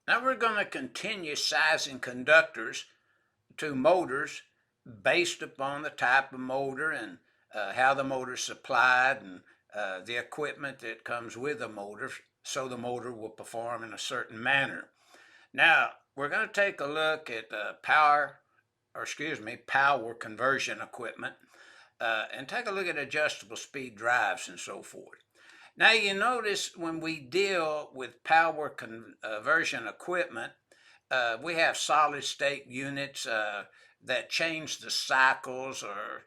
Now we're going to continue sizing conductors to motors based upon the type of motor and how the motor is supplied and the equipment that comes with the motor, so the motor will perform in a certain manner. Now we're going to take a look at power conversion equipment and take a look at adjustable speed drives and so forth. Now you notice when we deal with power conversion equipment, we have solid state units that change the cycles or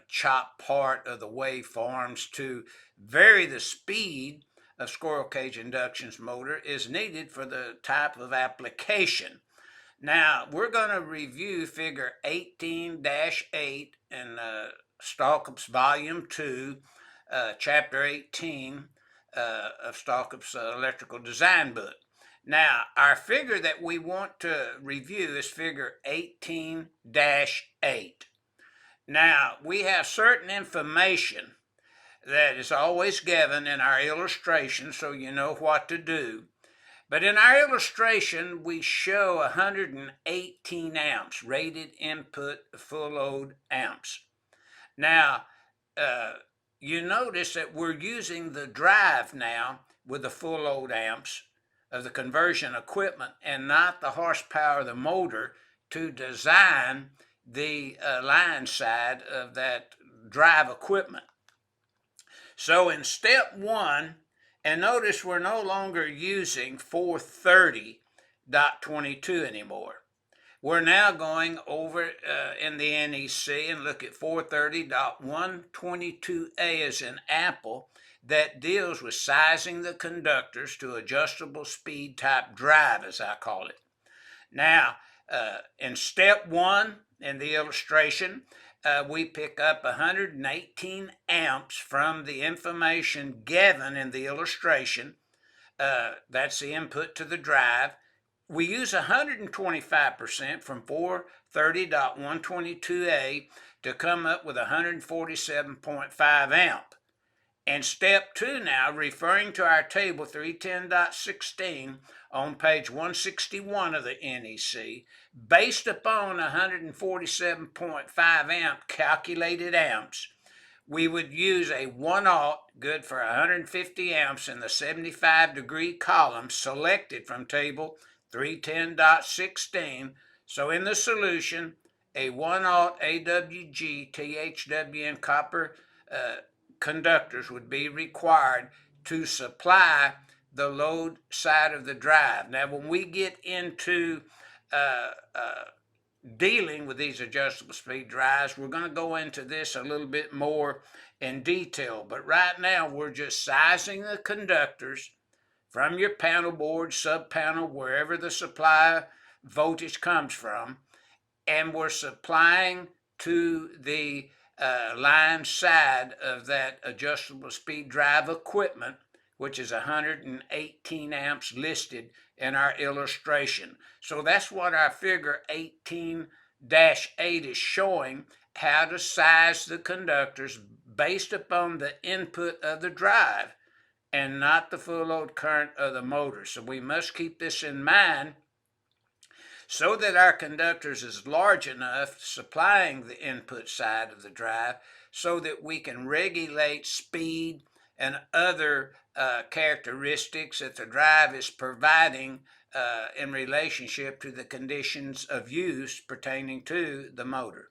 chop part of the waveforms to vary the speed of squirrel cage induction motor is needed for the type of application. Now we're going to review figure 18-8 in Stallcup's volume 2, chapter 18 of Stallcup's electrical design book. Now, our figure that we want to review is figure 18-8. Now, we have certain information that is always given in our illustration so you know what to do. But in our illustration, we show 118 amps, rated input full load amps. Now, you notice that we're using the drive now with the full load amps of the conversion equipment and not the horsepower of the motor to design the line side of that drive equipment. So in step 1, and notice we're no longer using 430.22 anymore. We're now going over in the NEC and look at 430.122A as an apple that deals with sizing the conductors to adjustable speed type drive, as I call it. Now, in step 1 in the illustration, we pick up 118 amps from the information given in the illustration. That's the input to the drive. We use 125% from 430.122A to come up with 147.5 amp. And step 2 now, referring to our table 310.16 on page 161 of the NEC, based upon 147.5 amp calculated amps, we would use a 1-aught, good for 150 amps in the 75-degree column selected from table 310.16. So in the solution, a 1-aught AWG THWN copper conductors would be required to supply the load side of the drive. Now, when we get into dealing with these adjustable speed drives, we're going to go into this a little bit more in detail. But right now, we're just sizing the conductors from your panel board, sub-panel, wherever the supply voltage comes from, and we're supplying to the line side of that adjustable speed drive equipment, which is 118 amps listed in our illustration. So that's what our figure 18-8 is showing, how to size the conductors based upon the input of the drive and not the full load current of the motor. So we must keep this in mind so that our conductors is large enough supplying the input side of the drive so that we can regulate speed and other characteristics that the drive is providing in relationship to the conditions of use pertaining to the motor.